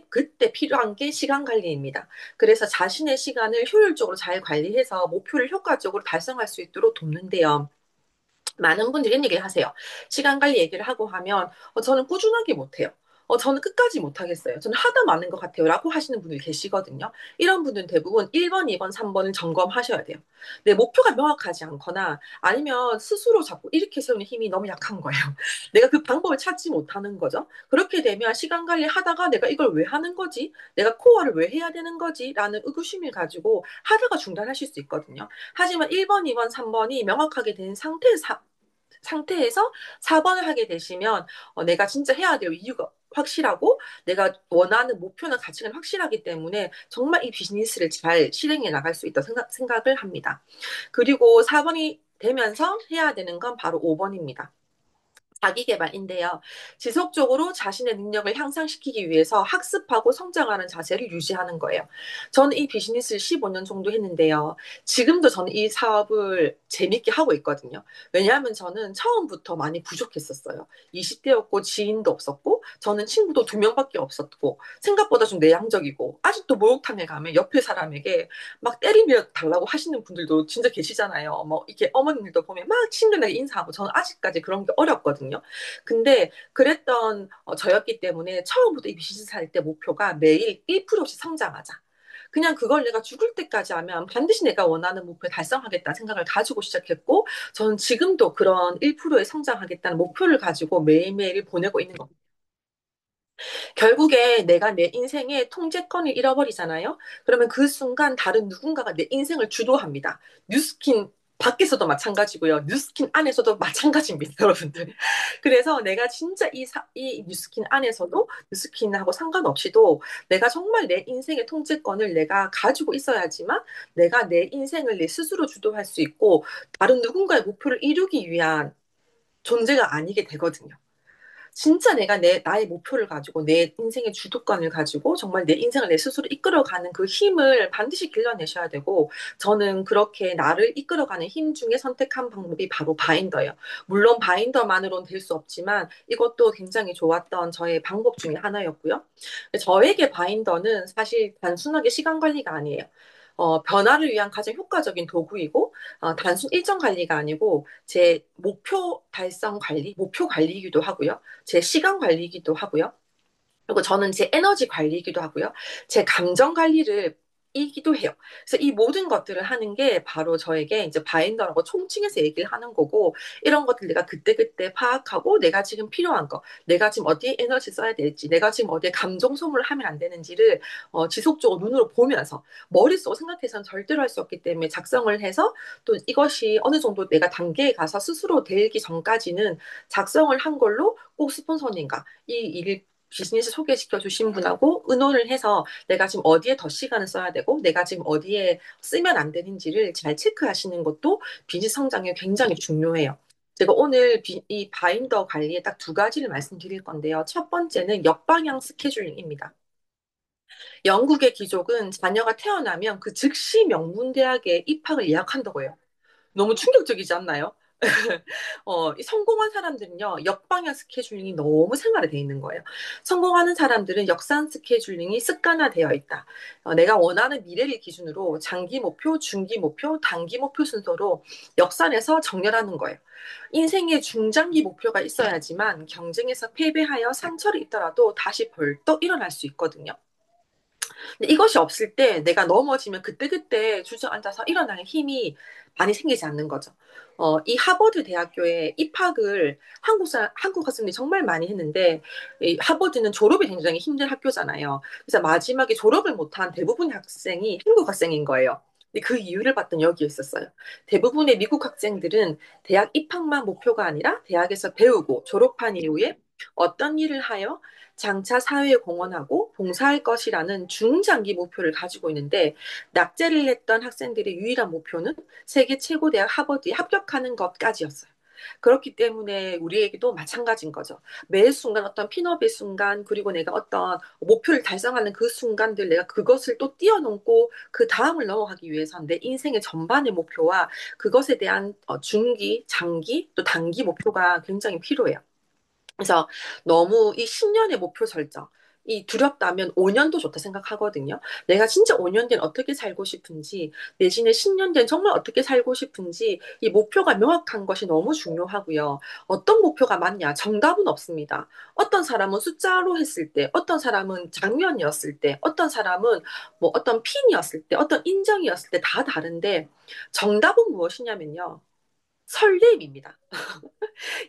Speaker 3: 그때 필요한 게 시간 관리입니다. 그래서 자신의 시간을 효율적으로 잘 관리해서 목표를 효과적으로 달성할 수 있도록 돕는데요. 많은 분들이 이런 얘기를 하세요. 시간 관리 얘기를 하고 하면 저는 꾸준하게 못해요. 저는 끝까지 못하겠어요. 저는 하다 마는 것 같아요. 라고 하시는 분들이 계시거든요. 이런 분들은 대부분 1번, 2번, 3번을 점검하셔야 돼요. 내 목표가 명확하지 않거나 아니면 스스로 자꾸 이렇게 세우는 힘이 너무 약한 거예요. 내가 그 방법을 찾지 못하는 거죠. 그렇게 되면 시간 관리 하다가 내가 이걸 왜 하는 거지? 내가 코어를 왜 해야 되는 거지? 라는 의구심을 가지고 하다가 중단하실 수 있거든요. 하지만 1번, 2번, 3번이 명확하게 된 상태에서 4번을 하게 되시면 내가 진짜 해야 될 이유가 확실하고 내가 원하는 목표나 가치가 확실하기 때문에 정말 이 비즈니스를 잘 실행해 나갈 수 있다고 생각을 합니다. 그리고 4번이 되면서 해야 되는 건 바로 5번입니다. 자기계발인데요. 지속적으로 자신의 능력을 향상시키기 위해서 학습하고 성장하는 자세를 유지하는 거예요. 저는 이 비즈니스를 15년 정도 했는데요. 지금도 저는 이 사업을 재밌게 하고 있거든요. 왜냐하면 저는 처음부터 많이 부족했었어요. 20대였고 지인도 없었고 저는 친구도 2명밖에 없었고 생각보다 좀 내향적이고 아직도 목욕탕에 가면 옆에 사람에게 막 때리며 달라고 하시는 분들도 진짜 계시잖아요. 뭐 이렇게 어머님들도 보면 막 친근하게 인사하고 저는 아직까지 그런 게 어렵거든요. 근데 그랬던 저였기 때문에 처음부터 이 비즈니스 할 때 목표가 매일 1%씩 성장하자. 그냥 그걸 내가 죽을 때까지 하면 반드시 내가 원하는 목표에 달성하겠다는 생각을 가지고 시작했고, 저는 지금도 그런 1%에 성장하겠다는 목표를 가지고 매일매일 보내고 있는 겁니다. 결국에 내가 내 인생의 통제권을 잃어버리잖아요. 그러면 그 순간 다른 누군가가 내 인생을 주도합니다. 뉴스킨 밖에서도 마찬가지고요. 뉴스킨 안에서도 마찬가지입니다, 여러분들. 그래서 내가 진짜 이 뉴스킨 안에서도 뉴스킨하고 상관없이도 내가 정말 내 인생의 통제권을 내가 가지고 있어야지만 내가 내 인생을 내 스스로 주도할 수 있고 다른 누군가의 목표를 이루기 위한 존재가 아니게 되거든요. 진짜 내가 나의 목표를 가지고 내 인생의 주도권을 가지고 정말 내 인생을 내 스스로 이끌어가는 그 힘을 반드시 길러내셔야 되고 저는 그렇게 나를 이끌어가는 힘 중에 선택한 방법이 바로 바인더예요. 물론 바인더만으로는 될 수 없지만 이것도 굉장히 좋았던 저의 방법 중에 하나였고요. 저에게 바인더는 사실 단순하게 시간 관리가 아니에요. 변화를 위한 가장 효과적인 도구이고 단순 일정 관리가 아니고 제 목표 달성 관리, 목표 관리이기도 하고요. 제 시간 관리이기도 하고요. 그리고 저는 제 에너지 관리이기도 하고요. 제 감정 관리를 이기도 해요. 그래서 이 모든 것들을 하는 게 바로 저에게 이제 바인더라고 총칭해서 얘기를 하는 거고, 이런 것들 내가 그때그때 파악하고, 내가 지금 필요한 거, 내가 지금 어디에 에너지 써야 될지, 내가 지금 어디에 감정 소모를 하면 안 되는지를 지속적으로 눈으로 보면서, 머릿속으로 생각해서는 절대로 할 수 없기 때문에 작성을 해서, 또 이것이 어느 정도 내가 단계에 가서 스스로 되기 전까지는 작성을 한 걸로 꼭 스폰서님과 이 일을 비즈니스 소개시켜 주신 분하고 의논을 해서 내가 지금 어디에 더 시간을 써야 되고 내가 지금 어디에 쓰면 안 되는지를 잘 체크하시는 것도 비즈니스 성장에 굉장히 중요해요. 제가 오늘 이 바인더 관리에 딱 두 가지를 말씀드릴 건데요. 첫 번째는 역방향 스케줄링입니다. 영국의 귀족은 자녀가 태어나면 그 즉시 명문대학에 입학을 예약한다고 해요. 너무 충격적이지 않나요? 이 성공한 사람들은요, 역방향 스케줄링이 너무 생활에 돼 있는 거예요. 성공하는 사람들은 역산 스케줄링이 습관화되어 있다. 내가 원하는 미래를 기준으로 장기 목표, 중기 목표, 단기 목표 순서로 역산해서 정렬하는 거예요. 인생의 중장기 목표가 있어야지만 경쟁에서 패배하여 상처를 입더라도 다시 벌떡 일어날 수 있거든요. 근데 이것이 없을 때 내가 넘어지면 그때그때 주저앉아서 일어나는 힘이 많이 생기지 않는 거죠. 이 하버드 대학교에 입학을 한국 학생들이 정말 많이 했는데, 이 하버드는 졸업이 굉장히 힘든 학교잖아요. 그래서 마지막에 졸업을 못한 대부분의 학생이 한국 학생인 거예요. 근데 그 이유를 봤더니 여기에 있었어요. 대부분의 미국 학생들은 대학 입학만 목표가 아니라 대학에서 배우고 졸업한 이후에 어떤 일을 하여 장차 사회에 공헌하고 봉사할 것이라는 중장기 목표를 가지고 있는데, 낙제를 했던 학생들의 유일한 목표는 세계 최고 대학 하버드에 합격하는 것까지였어요. 그렇기 때문에 우리에게도 마찬가지인 거죠. 매 순간 어떤 핀업의 순간, 그리고 내가 어떤 목표를 달성하는 그 순간들, 내가 그것을 또 뛰어넘고 그 다음을 넘어가기 위해선 내 인생의 전반의 목표와 그것에 대한 중기, 장기, 또 단기 목표가 굉장히 필요해요. 그래서 너무 이 10년의 목표 설정, 이 두렵다면 5년도 좋다 생각하거든요. 내가 진짜 5년 뒤엔 어떻게 살고 싶은지, 내지는 10년 뒤엔 정말 어떻게 살고 싶은지, 이 목표가 명확한 것이 너무 중요하고요. 어떤 목표가 맞냐? 정답은 없습니다. 어떤 사람은 숫자로 했을 때, 어떤 사람은 장면이었을 때, 어떤 사람은 뭐 어떤 핀이었을 때, 어떤 인정이었을 때 다 다른데, 정답은 무엇이냐면요. 설렘입니다.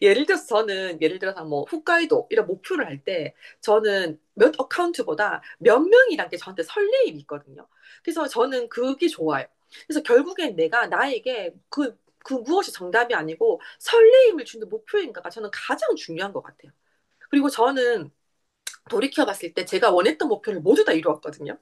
Speaker 3: 예를 들어서 뭐 홋카이도 이런 목표를 할 때 저는 몇 어카운트보다 몇 명이란 게 저한테 설레임이 있거든요. 그래서 저는 그게 좋아요. 그래서 결국엔 내가 나에게 그 무엇이 정답이 아니고 설레임을 주는 목표인가가 저는 가장 중요한 것 같아요. 그리고 저는 돌이켜 봤을 때 제가 원했던 목표를 모두 다 이루었거든요.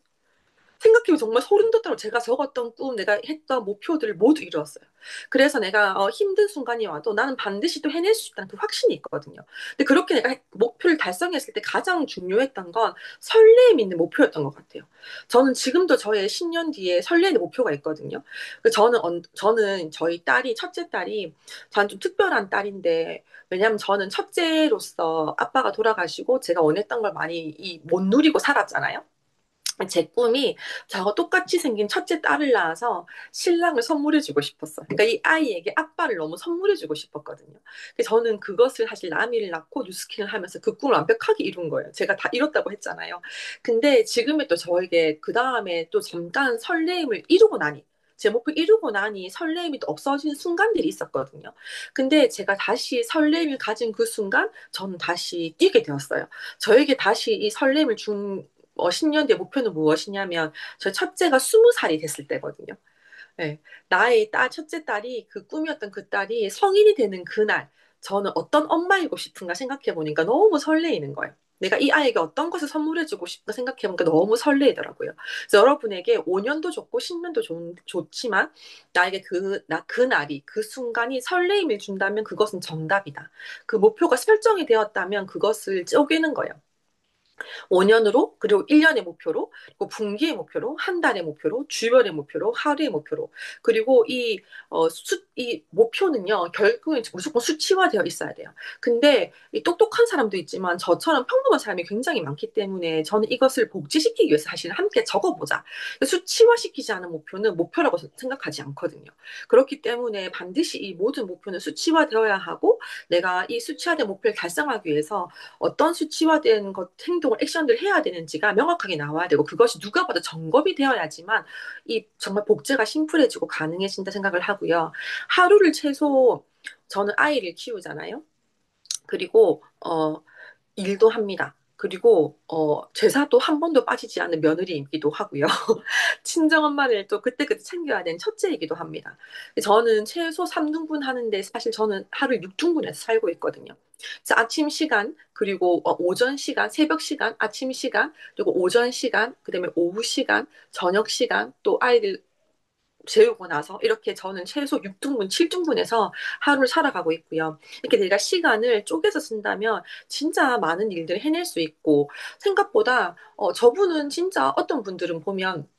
Speaker 3: 생각해보면 정말 소름 돋도록 제가 적었던 꿈, 내가 했던 목표들을 모두 이루었어요. 그래서 내가 힘든 순간이 와도 나는 반드시 또 해낼 수 있다는 그 확신이 있거든요. 근데 그렇게 내가 목표를 달성했을 때 가장 중요했던 건 설렘 있는 목표였던 것 같아요. 저는 지금도 저의 10년 뒤에 설레는 목표가 있거든요. 저는 저희 딸이, 첫째 딸이, 저는 좀 특별한 딸인데, 왜냐면 저는 첫째로서 아빠가 돌아가시고 제가 원했던 걸 많이 못 누리고 살았잖아요. 제 꿈이 저하고 똑같이 생긴 첫째 딸을 낳아서 신랑을 선물해주고 싶었어요. 그러니까 이 아이에게 아빠를 너무 선물해주고 싶었거든요. 그래서 저는 그것을 사실 남이를 낳고 뉴스킨을 하면서 그 꿈을 완벽하게 이룬 거예요. 제가 다 이뤘다고 했잖아요. 근데 지금의 또 저에게 그 다음에 또 잠깐 설레임을 이루고 나니, 제 목표 이루고 나니 설레임이 또 없어진 순간들이 있었거든요. 근데 제가 다시 설레임을 가진 그 순간, 저는 다시 뛰게 되었어요. 저에게 다시 이 설렘을 준 10년 뒤의 목표는 무엇이냐면, 저 첫째가 20살이 됐을 때거든요. 네. 나의 첫째 딸이, 그 꿈이었던 그 딸이 성인이 되는 그날, 저는 어떤 엄마이고 싶은가 생각해 보니까 너무 설레이는 거예요. 내가 이 아이에게 어떤 것을 선물해주고 싶다 생각해 보니까 너무 설레이더라고요. 그래서 여러분에게 5년도 좋고 10년도 좋지만, 나에게 그 날이, 그 순간이 설레임을 준다면 그것은 정답이다. 그 목표가 설정이 되었다면 그것을 쪼개는 거예요. 5년으로, 그리고 1년의 목표로, 그리고 분기의 목표로, 한 달의 목표로, 주별의 목표로, 하루의 목표로. 그리고 이 목표는요, 결국은 무조건 수치화되어 있어야 돼요. 근데 이 똑똑한 사람도 있지만 저처럼 평범한 사람이 굉장히 많기 때문에 저는 이것을 복지시키기 위해서 사실 함께 적어보자. 수치화시키지 않은 목표는 목표라고 생각하지 않거든요. 그렇기 때문에 반드시 이 모든 목표는 수치화되어야 하고, 내가 이 수치화된 목표를 달성하기 위해서 어떤 수치화된 행동을, 액션들을 해야 되는지가 명확하게 나와야 되고, 그것이 누가 봐도 점검이 되어야지만 이 정말 복제가 심플해지고 가능해진다 생각을 하고요. 하루를 최소, 저는 아이를 키우잖아요. 그리고 일도 합니다. 그리고 제사도 한 번도 빠지지 않는 며느리이기도 하고요. 친정엄마를 또 그때그때 챙겨야 되는 첫째이기도 합니다. 저는 최소 3등분 하는데 사실 저는 하루 6등분해서 살고 있거든요. 그래서 아침 시간, 그리고 오전 시간, 새벽 시간, 아침 시간, 그리고 오전 시간, 그다음에 오후 시간, 저녁 시간, 또 아이들 재우고 나서 이렇게 저는 최소 6등분, 7등분해서 하루를 살아가고 있고요. 이렇게 내가 시간을 쪼개서 쓴다면 진짜 많은 일들을 해낼 수 있고, 생각보다 저분은 진짜, 어떤 분들은 보면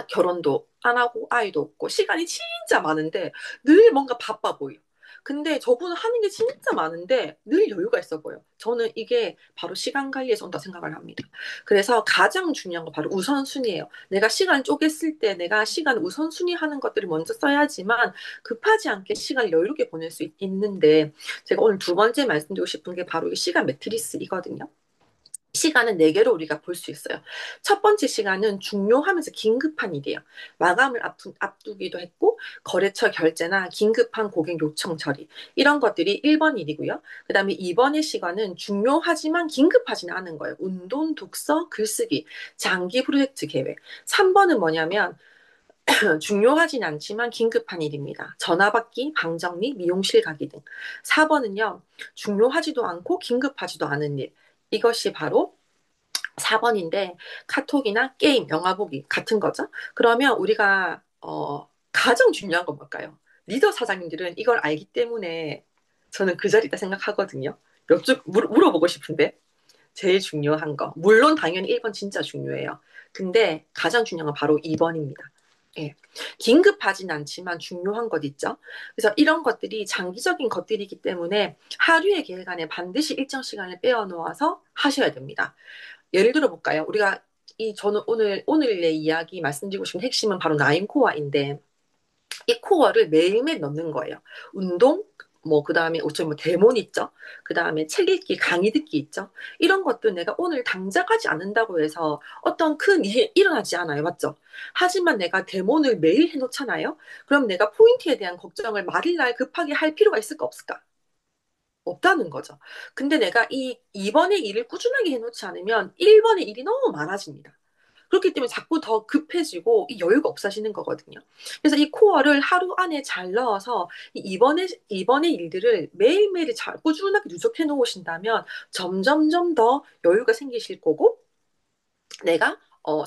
Speaker 3: 결혼도 안 하고 아이도 없고 시간이 진짜 많은데 늘 뭔가 바빠 보여. 근데 저분은 하는 게 진짜 많은데 늘 여유가 있어 보여. 저는 이게 바로 시간 관리에서 온다 생각을 합니다. 그래서 가장 중요한 건 바로 우선순위예요. 내가 시간 쪼갰을 때 내가 시간 우선순위 하는 것들을 먼저 써야지만 급하지 않게 시간을 여유롭게 보낼 수 있는데, 제가 오늘 두 번째 말씀드리고 싶은 게 바로 이 시간 매트리스이거든요. 시간은 네 개로 우리가 볼 수 있어요. 첫 번째 시간은 중요하면서 긴급한 일이에요. 마감을 앞두기도 했고, 거래처 결제나 긴급한 고객 요청 처리, 이런 것들이 1번 일이고요. 그 다음에 2번의 시간은 중요하지만 긴급하지는 않은 거예요. 운동, 독서, 글쓰기, 장기 프로젝트 계획. 3번은 뭐냐면, 중요하진 않지만 긴급한 일입니다. 전화 받기, 방 정리, 미용실 가기 등. 4번은요, 중요하지도 않고 긴급하지도 않은 일. 이것이 바로 4번인데 카톡이나 게임, 영화 보기 같은 거죠. 그러면 우리가 가장 중요한 건 뭘까요? 리더 사장님들은 이걸 알기 때문에 저는 그 자리다 생각하거든요. 물어보고 싶은데 제일 중요한 거. 물론 당연히 1번 진짜 중요해요. 근데 가장 중요한 건 바로 2번입니다. 예. 긴급하진 않지만 중요한 것 있죠. 그래서 이런 것들이 장기적인 것들이기 때문에 하루의 계획 안에 반드시 일정 시간을 빼어 놓아서 하셔야 됩니다. 예를 들어 볼까요? 우리가 저는 오늘의 이야기 말씀드리고 싶은 핵심은 바로 나인 코어인데, 이 코어를 매일매일 넣는 거예요. 운동, 그 다음에 뭐 대본 있죠. 그 다음에 책 읽기, 강의 듣기 있죠. 이런 것들 내가 오늘 당장 하지 않는다고 해서 어떤 큰 일이 일어나지 않아요. 맞죠? 하지만 내가 대본을 매일 해놓잖아요. 그럼 내가 포인트에 대한 걱정을 말일날 급하게 할 필요가 있을까 없을까? 없다는 거죠. 근데 내가 이 2번의 일을 꾸준하게 해놓지 않으면 1번의 일이 너무 많아집니다. 그렇기 때문에 자꾸 더 급해지고 이 여유가 없어지는 거거든요. 그래서 이 코어를 하루 안에 잘 넣어서 이번의 일들을 매일매일 잘 꾸준하게 누적해 놓으신다면 점점점 더 여유가 생기실 거고 내가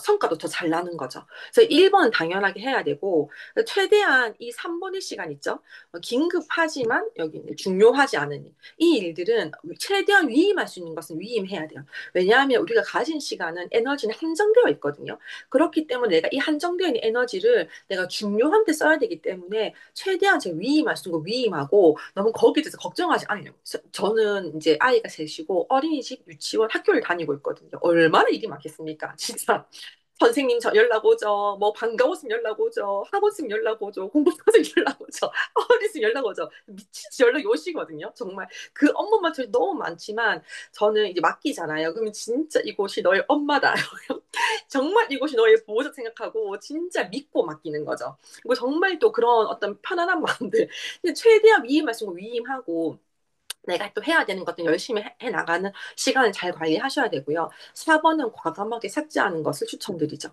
Speaker 3: 성과도 더 잘 나는 거죠. 그래서 1번 당연하게 해야 되고 최대한 이 3번의 시간 있죠. 긴급하지만 여기 중요하지 않은 일. 이 일들은 최대한 위임할 수 있는 것은 위임해야 돼요. 왜냐하면 우리가 가진 시간은 에너지는 한정되어 있거든요. 그렇기 때문에 내가 이 한정되어 있는 에너지를 내가 중요한 데 써야 되기 때문에 최대한 제가 위임할 수 있는 거 위임하고 너무 거기에 대해서 걱정하지 않으려고. 저는 이제 아이가 셋이고 어린이집, 유치원, 학교를 다니고 있거든요. 얼마나 일이 많겠습니까? 진짜. 선생님 저 연락 오죠. 뭐 반가웠으면 연락 오죠. 학원생 연락 오죠. 공부하면 연락 오죠. 어디서 연락 오죠. 미친듯이 연락이 오시거든요. 정말 그 업무만 저 너무 많지만 저는 이제 맡기잖아요. 그러면 진짜 이곳이 너의 엄마다. 정말 이곳이 너의 보호자 생각하고 진짜 믿고 맡기는 거죠. 그리고 정말 또 그런 어떤 편안한 마음들 최대한 위임할 수 있는 거 위임하고 내가 또 해야 되는 것들 열심히 나가는 시간을 잘 관리하셔야 되고요. 4번은 과감하게 삭제하는 것을 추천드리죠.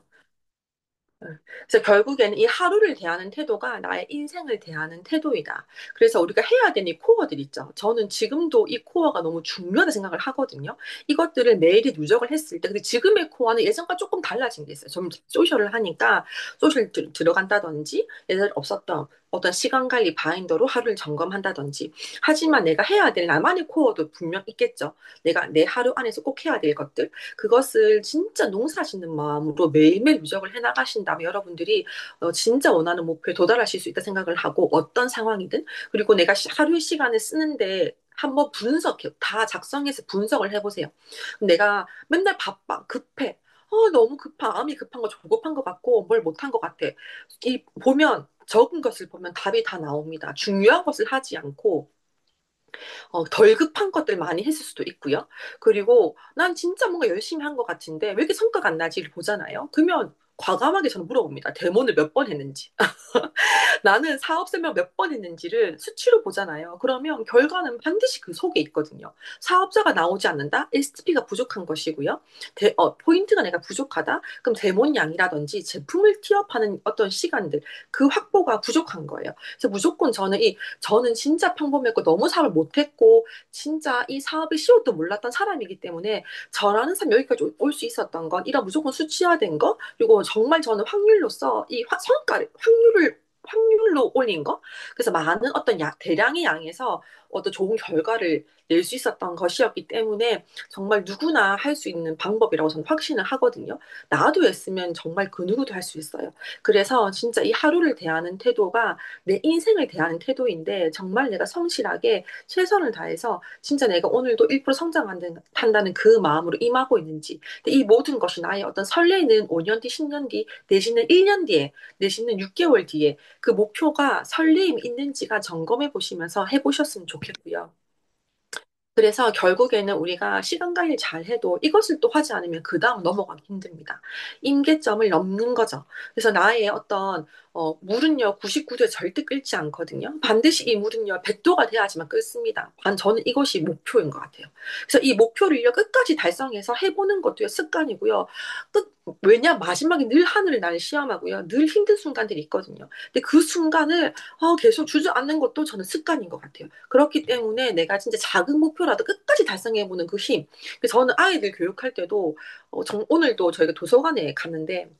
Speaker 3: 그래서 결국에는 이 하루를 대하는 태도가 나의 인생을 대하는 태도이다. 그래서 우리가 해야 되는 이 코어들 있죠. 저는 지금도 이 코어가 너무 중요하다 생각을 하거든요. 이것들을 매일이 누적을 했을 때, 근데 지금의 코어는 예전과 조금 달라진 게 있어요. 좀 소셜을 하니까 소셜 들어간다든지 예전에 없었던 어떤 시간 관리 바인더로 하루를 점검한다든지. 하지만 내가 해야 될 나만의 코어도 분명 있겠죠. 내가 내 하루 안에서 꼭 해야 될 것들. 그것을 진짜 농사짓는 마음으로 매일매일 누적을 해나가신다면 여러분들이 진짜 원하는 목표에 도달하실 수 있다 생각을 하고 어떤 상황이든 그리고 내가 하루의 시간을 쓰는데 한번 다 작성해서 분석을 해보세요. 내가 맨날 바빠, 급해. 너무 마음이 급한 거 조급한 것 같고 뭘 못한 것 같아. 적은 것을 보면 답이 다 나옵니다. 중요한 것을 하지 않고 덜 급한 것들 많이 했을 수도 있고요. 그리고 난 진짜 뭔가 열심히 한 것 같은데 왜 이렇게 성과가 안 나지를 보잖아요. 그러면 과감하게 저는 물어봅니다. 데모를 몇 번 했는지. 나는 사업 설명 몇 번 했는지를 수치로 보잖아요. 그러면 결과는 반드시 그 속에 있거든요. 사업자가 나오지 않는다? STP가 부족한 것이고요. 포인트가 내가 부족하다? 그럼 대본 양이라든지 제품을 티업하는 어떤 시간들, 그 확보가 부족한 거예요. 그래서 무조건 저는 진짜 평범했고 너무 사업을 못했고 진짜 이 사업의 시옷도 몰랐던 사람이기 때문에 저라는 사람 여기까지 올 수 있었던 건 이런 무조건 수치화된 거 그리고 정말 저는 확률로서 확률로 올린 거. 그래서 많은 어떤 대량의 양에서 어떤 좋은 결과를 낼 수 있었던 것이었기 때문에 정말 누구나 할 수 있는 방법이라고 저는 확신을 하거든요. 나도 했으면 정말 그 누구도 할 수 있어요. 그래서 진짜 이 하루를 대하는 태도가 내 인생을 대하는 태도인데 정말 내가 성실하게 최선을 다해서 진짜 내가 오늘도 1% 성장한다는 그 마음으로 임하고 있는지 근데 이 모든 것이 나의 어떤 설레는 5년 뒤, 10년 뒤, 내지는 1년 뒤에, 내지는 6개월 뒤에 그 목표가 설레임 있는지가 점검해 보시면서 해보셨으면 좋겠고요. 그래서 결국에는 우리가 시간 관리 잘 해도 이것을 또 하지 않으면 그 다음 넘어가기 힘듭니다. 임계점을 넘는 거죠. 그래서 나의 어떤 물은요 99도에 절대 끓지 않거든요. 반드시 이 물은요 100도가 돼야지만 끓습니다. 저는 이것이 목표인 것 같아요. 그래서 이 목표를요 끝까지 달성해서 해보는 것도요 습관이고요. 왜냐 마지막에 늘 하늘을 날 시험하고요 늘 힘든 순간들이 있거든요. 근데 그 순간을 계속 주저앉는 것도 저는 습관인 것 같아요. 그렇기 때문에 내가 진짜 작은 목표라도 끝까지 달성해보는 그 힘. 그래서 저는 아이들 교육할 때도 오늘도 저희가 도서관에 갔는데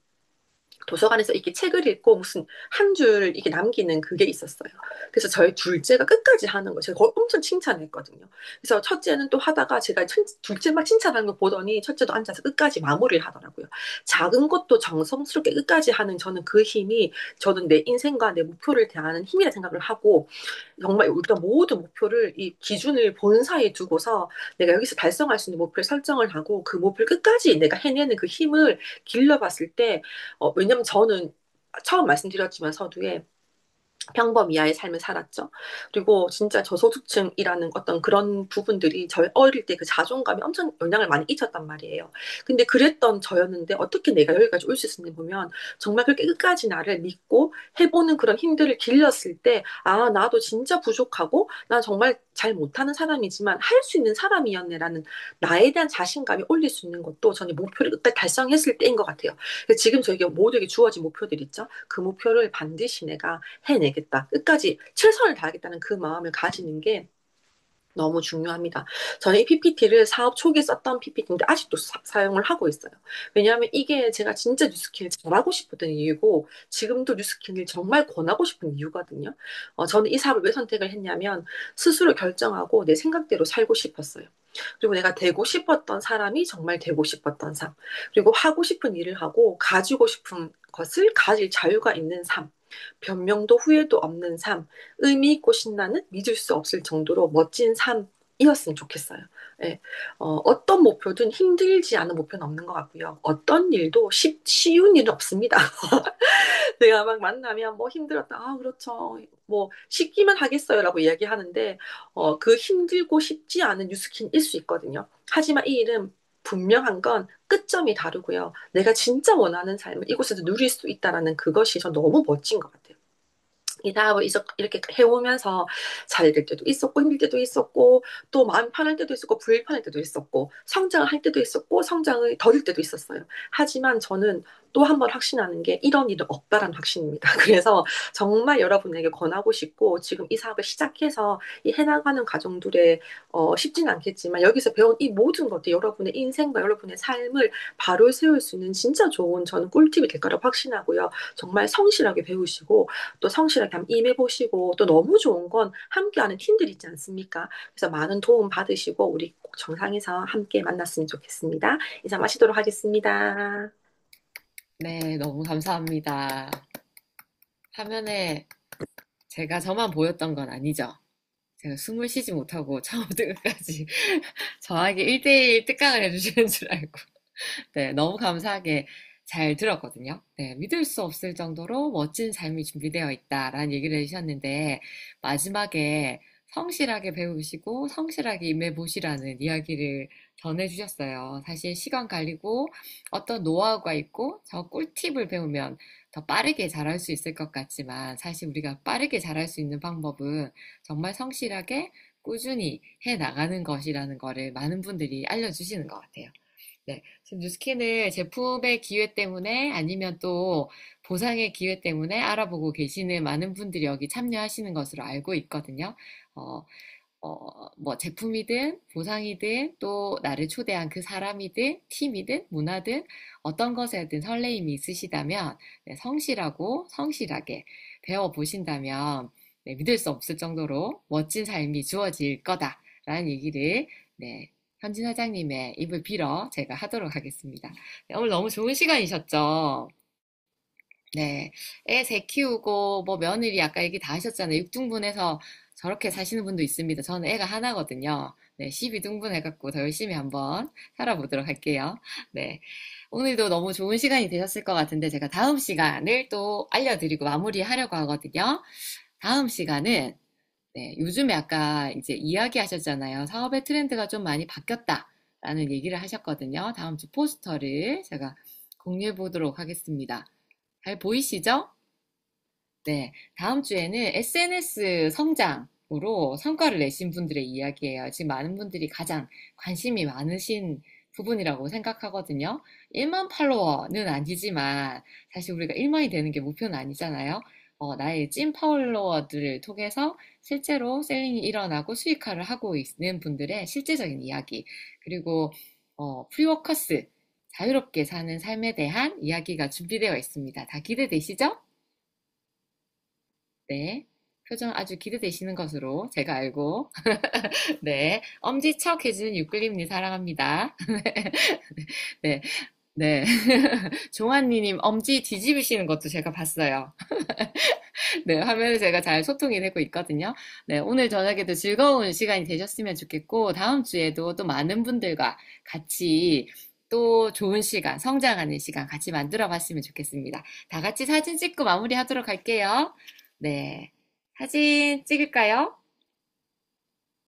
Speaker 3: 도서관에서 이렇게 책을 읽고 무슨 한 줄 이렇게 남기는 그게 있었어요. 그래서 저희 둘째가 끝까지 하는 거예요. 제가 엄청 칭찬했거든요. 그래서 첫째는 또 하다가 제가 둘째 막 칭찬하는 거 보더니 첫째도 앉아서 끝까지 마무리를 하더라고요. 작은 것도 정성스럽게 끝까지 하는 저는 그 힘이 저는 내 인생과 내 목표를 대하는 힘이라 생각을 하고 정말 우리가 모든 목표를 이 기준을 본사에 두고서 내가 여기서 달성할 수 있는 목표를 설정을 하고 그 목표를 끝까지 내가 해내는 그 힘을 길러봤을 때 왜냐면 저는 처음 말씀드렸지만 서두에 평범 이하의 삶을 살았죠. 그리고 진짜 저소득층이라는 어떤 그런 부분들이 저희 어릴 때 그 자존감에 엄청 영향을 많이 끼쳤단 말이에요. 근데 그랬던 저였는데 어떻게 내가 여기까지 올 수 있었는지 보면 정말 그렇게 끝까지 나를 믿고 해보는 그런 힘들을 길렀을 때, 아, 나도 진짜 부족하고, 난 정말 잘 못하는 사람이지만 할 수 있는 사람이었네라는 나에 대한 자신감이 올릴 수 있는 것도 저는 목표를 끝까지 달성했을 때인 것 같아요. 지금 저에게 모두에게 주어진 목표들 있죠. 그 목표를 반드시 내가 해내겠다. 끝까지 최선을 다하겠다는 그 마음을 가지는 게 너무 중요합니다. 저는 이 PPT를 사업 초기에 썼던 PPT인데 아직도 용을 하고 있어요. 왜냐하면 이게 제가 진짜 뉴스킨을 잘하고 싶었던 이유고 지금도 뉴스킨을 정말 권하고 싶은 이유거든요. 저는 이 사업을 왜 선택을 했냐면 스스로 결정하고 내 생각대로 살고 싶었어요. 그리고 내가 되고 싶었던 사람이 정말 되고 싶었던 삶. 그리고 하고 싶은 일을 하고 가지고 싶은 것을 가질 자유가 있는 삶. 변명도 후회도 없는 삶, 의미 있고 신나는 믿을 수 없을 정도로 멋진 삶이었으면 좋겠어요. 예. 어떤 목표든 힘들지 않은 목표는 없는 것 같고요. 어떤 일도 쉬운 일은 없습니다. 내가 막 만나면 뭐 힘들었다. 아, 그렇죠. 뭐 쉽기만 하겠어요라고 이야기하는데 그 힘들고 쉽지 않은 뉴스킨일 수 있거든요. 하지만 이 일은 분명한 건 끝점이 다르고요. 내가 진짜 원하는 삶을 이곳에서 누릴 수 있다라는 그것이 저 너무 멋진 것 같아요. 이 사업을 이렇게 해오면서 잘 될 때도 있었고 힘들 때도 있었고 또 마음 편할 때도 있었고 불편할 때도 있었고 성장을 할 때도 있었고 성장을 더딜 때도 있었어요. 하지만 저는 또 한 번 확신하는 게 이런 일은 없다라는 확신입니다. 그래서 정말 여러분에게 권하고 싶고 지금 이 사업을 시작해서 이 해나가는 과정들에 쉽지는 않겠지만 여기서 배운 이 모든 것들 여러분의 인생과 여러분의 삶을 바로 세울 수 있는 진짜 좋은 저는 꿀팁이 될 거라고 확신하고요. 정말 성실하게 배우시고 또 성실하게 한번 임해보시고 또 너무 좋은 건 함께하는 팀들 있지 않습니까? 그래서 많은 도움 받으시고 우리 꼭 정상에서 함께 만났으면 좋겠습니다. 이상 마치도록 하겠습니다.
Speaker 1: 네, 너무 감사합니다. 화면에 제가 저만 보였던 건 아니죠. 제가 숨을 쉬지 못하고 처음부터 끝까지 저에게 1대1 특강을 해주시는 줄 알고. 네, 너무 감사하게 잘 들었거든요. 네, 믿을 수 없을 정도로 멋진 삶이 준비되어 있다라는 얘기를 해주셨는데, 마지막에 성실하게 배우시고 성실하게 임해보시라는 이야기를 전해주셨어요. 사실 시간 관리고 어떤 노하우가 있고 저 꿀팁을 배우면 더 빠르게 잘할 수 있을 것 같지만 사실 우리가 빠르게 잘할 수 있는 방법은 정말 성실하게 꾸준히 해 나가는 것이라는 거를 많은 분들이 알려주시는 것 같아요. 네, 지금 뉴스킨을 제품의 기회 때문에 아니면 또 보상의 기회 때문에 알아보고 계시는 많은 분들이 여기 참여하시는 것으로 알고 있거든요. 어, 뭐 제품이든 보상이든 또 나를 초대한 그 사람이든 팀이든 문화든 어떤 것에든 설레임이 있으시다면 네, 성실하고 성실하게 배워보신다면 네, 믿을 수 없을 정도로 멋진 삶이 주어질 거다라는 얘기를 네, 현진 사장님의 입을 빌어 제가 하도록 하겠습니다. 네, 오늘 너무 좋은 시간이셨죠? 네, 애 새 키우고 뭐 며느리 아까 얘기 다 하셨잖아요. 6등분해서 저렇게 사시는 분도 있습니다. 저는 애가 하나거든요. 네, 12등분 해갖고 더 열심히 한번 살아보도록 할게요. 네, 오늘도 너무 좋은 시간이 되셨을 것 같은데 제가 다음 시간을 또 알려드리고 마무리하려고 하거든요. 다음 시간은 네, 요즘에 아까 이제 이야기하셨잖아요. 사업의 트렌드가 좀 많이 바뀌었다라는 얘기를 하셨거든요. 다음 주 포스터를 제가 공유해 보도록 하겠습니다. 잘 보이시죠? 네, 다음 주에는 SNS 성장으로 성과를 내신 분들의 이야기예요. 지금 많은 분들이 가장 관심이 많으신 부분이라고 생각하거든요. 1만 팔로워는 아니지만 사실 우리가 1만이 되는 게 목표는 아니잖아요. 나의 찐 팔로워들을 통해서 실제로 셀링이 일어나고 수익화를 하고 있는 분들의 실제적인 이야기, 그리고 프리워커스, 자유롭게 사는 삶에 대한 이야기가 준비되어 있습니다. 다 기대되시죠? 네. 표정 아주 기대되시는 것으로 제가 알고. 네. 엄지척 해주는 유클림님 사랑합니다. 네. 네. 종환리님 엄지 뒤집으시는 것도 제가 봤어요. 네. 화면을 제가 잘 소통이 되고 있거든요. 네. 오늘 저녁에도 즐거운 시간이 되셨으면 좋겠고, 다음 주에도 또 많은 분들과 같이 또 좋은 시간, 성장하는 시간 같이 만들어 봤으면 좋겠습니다. 다 같이 사진 찍고 마무리하도록 할게요. 네. 사진 찍을까요?